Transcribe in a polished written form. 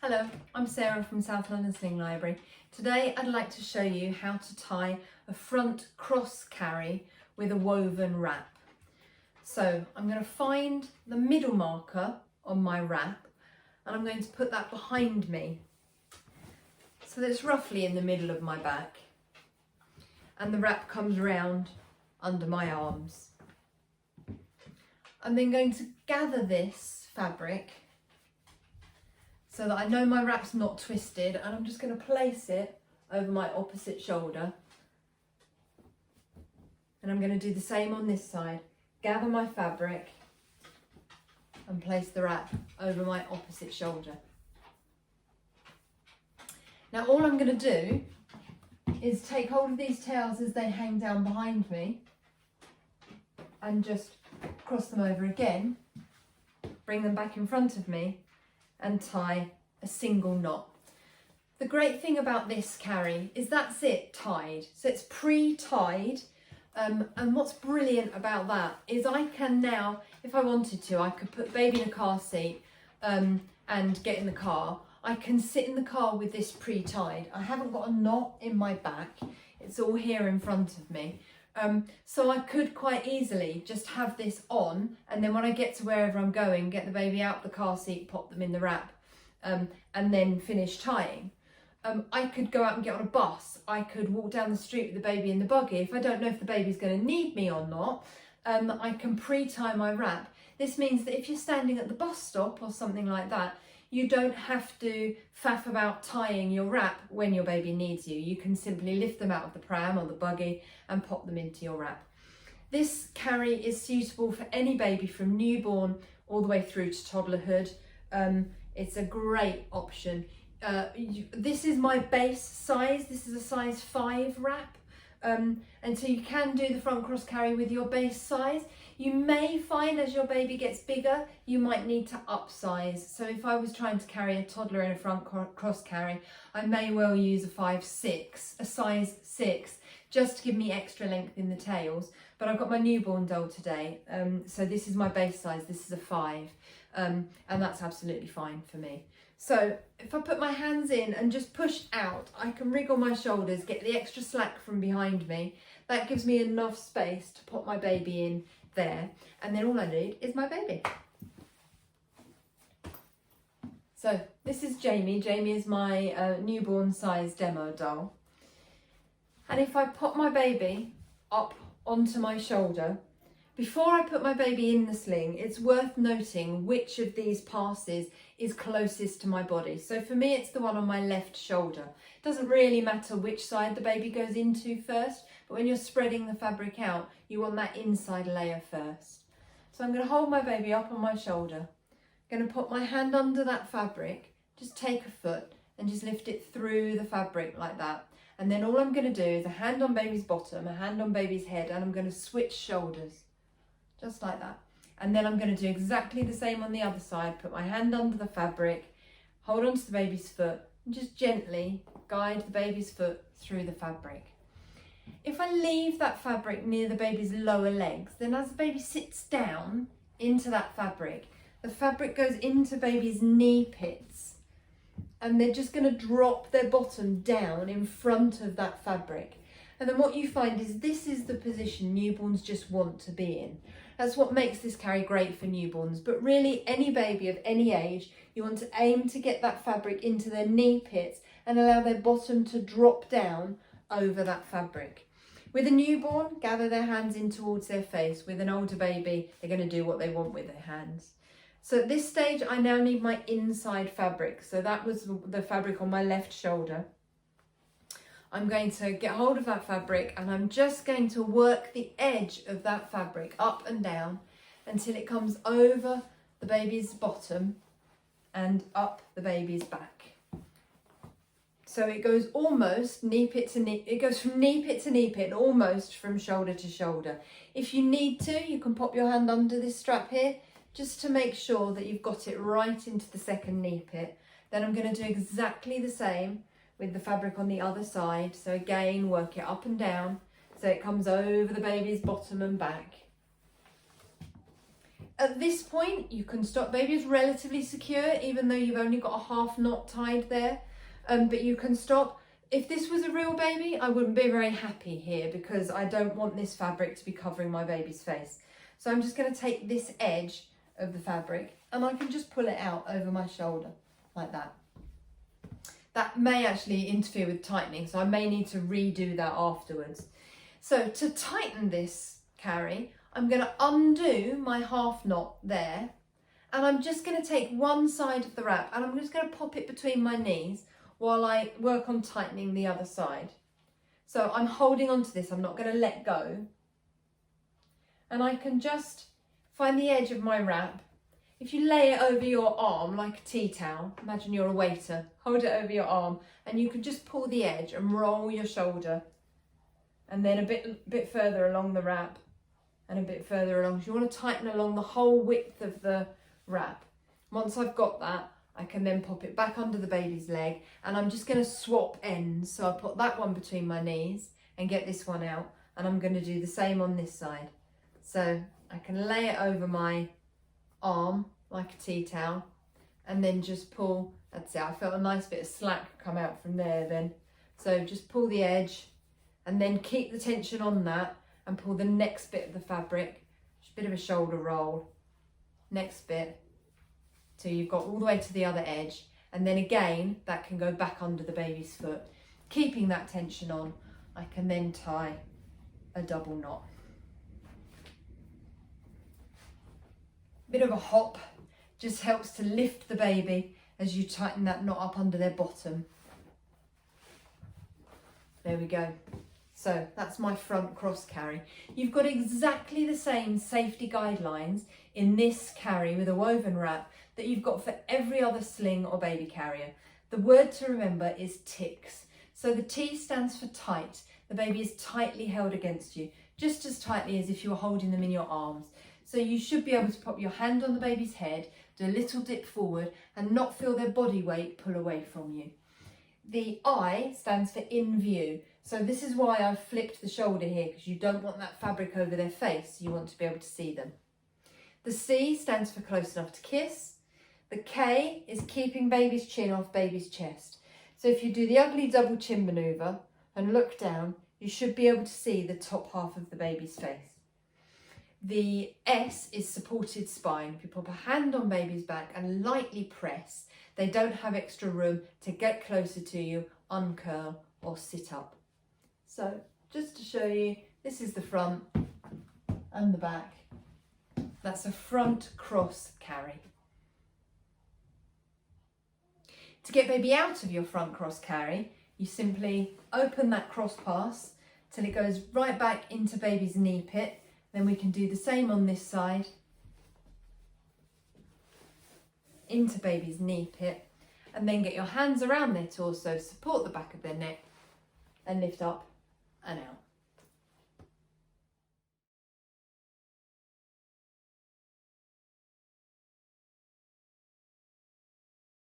Hello, I'm Sarah from South London Sling Library. Today I'd like to show you how to tie a front cross carry with a woven wrap. So I'm going to find the middle marker on my wrap and I'm going to put that behind me so that it's roughly in the middle of my back, and the wrap comes round under my arms. I'm then going to gather this fabric so that I know my wrap's not twisted, and I'm just going to place it over my opposite shoulder. And I'm going to do the same on this side. Gather my fabric and place the wrap over my opposite shoulder. Now all I'm going to do is take hold of these tails as they hang down behind me and just cross them over again, bring them back in front of me and tie a single knot. The great thing about this carry is that's it, tied. So it's pre-tied, and what's brilliant about that is I can now, if I wanted to, I could put baby in a car seat and get in the car. I can sit in the car with this pre-tied. I haven't got a knot in my back. It's all here in front of me. So I could quite easily just have this on, and then when I get to wherever I'm going, get the baby out the car seat, pop them in the wrap, and then finish tying. I could go out and get on a bus. I could walk down the street with the baby in the buggy. If I don't know if the baby's going to need me or not, I can pre-tie my wrap. This means that if you're standing at the bus stop or something like that, you don't have to faff about tying your wrap when your baby needs you. You can simply lift them out of the pram or the buggy and pop them into your wrap. This carry is suitable for any baby from newborn all the way through to toddlerhood. It's a great option. This is my base size. This is a size 5 wrap. And so you can do the front cross carry with your base size. You may find as your baby gets bigger, you might need to upsize. So if I was trying to carry a toddler in a front cross carry, I may well use a size 6, just to give me extra length in the tails. But I've got my newborn doll today, so this is my base size. This is a 5, and that's absolutely fine for me. So if I put my hands in and just push out, I can wriggle my shoulders, get the extra slack from behind me. That gives me enough space to put my baby in there, and then all I need is my baby. So this is Jamie. Jamie is my newborn size demo doll. And if I put my baby up onto my shoulder, before I put my baby in the sling, it's worth noting which of these passes is closest to my body. So for me, it's the one on my left shoulder. It doesn't really matter which side the baby goes into first, but when you're spreading the fabric out, you want that inside layer first. So I'm going to hold my baby up on my shoulder. I'm going to put my hand under that fabric, just take a foot and just lift it through the fabric like that. And then all I'm going to do is a hand on baby's bottom, a hand on baby's head, and I'm going to switch shoulders. Just like that. And then I'm going to do exactly the same on the other side. Put my hand under the fabric, hold onto the baby's foot, and just gently guide the baby's foot through the fabric. If I leave that fabric near the baby's lower legs, then as the baby sits down into that fabric, the fabric goes into baby's knee pits, and they're just going to drop their bottom down in front of that fabric. And then what you find is this is the position newborns just want to be in. That's what makes this carry great for newborns, but really any baby of any age, you want to aim to get that fabric into their knee pits and allow their bottom to drop down over that fabric. With a newborn, gather their hands in towards their face. With an older baby, they're going to do what they want with their hands. So at this stage, I now need my inside fabric. So that was the fabric on my left shoulder. I'm going to get hold of that fabric and I'm just going to work the edge of that fabric up and down until it comes over the baby's bottom and up the baby's back. So it goes almost knee pit to knee, it goes from knee pit to knee pit, almost from shoulder to shoulder. If you need to, you can pop your hand under this strap here just to make sure that you've got it right into the second knee pit. Then I'm going to do exactly the same with the fabric on the other side. So again, work it up and down so it comes over the baby's bottom and back. At this point, you can stop. Baby is relatively secure, even though you've only got a half knot tied there. But you can stop. If this was a real baby, I wouldn't be very happy here because I don't want this fabric to be covering my baby's face. So I'm just going to take this edge of the fabric and I can just pull it out over my shoulder like that. That may actually interfere with tightening, so I may need to redo that afterwards. So to tighten this carry, I'm going to undo my half knot there, and I'm just going to take one side of the wrap and I'm just going to pop it between my knees while I work on tightening the other side. So I'm holding on to this, I'm not going to let go. And I can just find the edge of my wrap. If you lay it over your arm like a tea towel, imagine you're a waiter, hold it over your arm and you can just pull the edge and roll your shoulder. And then a bit further along the wrap and a bit further along. So you want to tighten along the whole width of the wrap. Once I've got that, I can then pop it back under the baby's leg and I'm just going to swap ends. So I put that one between my knees and get this one out, and I'm going to do the same on this side. So I can lay it over my arm like a tea towel and then just pull. That's it. I felt a nice bit of slack come out from there then. So just pull the edge and then keep the tension on that and pull the next bit of the fabric, just a bit of a shoulder roll, next bit, till you've got all the way to the other edge, and then again that can go back under the baby's foot. Keeping that tension on, I can then tie a double knot. Bit of a hop just helps to lift the baby as you tighten that knot up under their bottom. There we go. So that's my front cross carry. You've got exactly the same safety guidelines in this carry with a woven wrap that you've got for every other sling or baby carrier. The word to remember is ticks. So the T stands for tight. The baby is tightly held against you, just as tightly as if you were holding them in your arms. So you should be able to pop your hand on the baby's head, do a little dip forward and not feel their body weight pull away from you. The I stands for in view. So this is why I've flipped the shoulder here, because you don't want that fabric over their face. You want to be able to see them. The C stands for close enough to kiss. The K is keeping baby's chin off baby's chest. So if you do the ugly double chin manoeuvre and look down, you should be able to see the top half of the baby's face. The S is supported spine. If you pop a hand on baby's back and lightly press, they don't have extra room to get closer to you, uncurl or sit up. So just to show you, this is the front and the back. That's a front cross carry. To get baby out of your front cross carry, you simply open that cross pass till it goes right back into baby's knee pit. Then we can do the same on this side, into baby's knee pit, and then get your hands around their torso, support the back of their neck and lift up and out.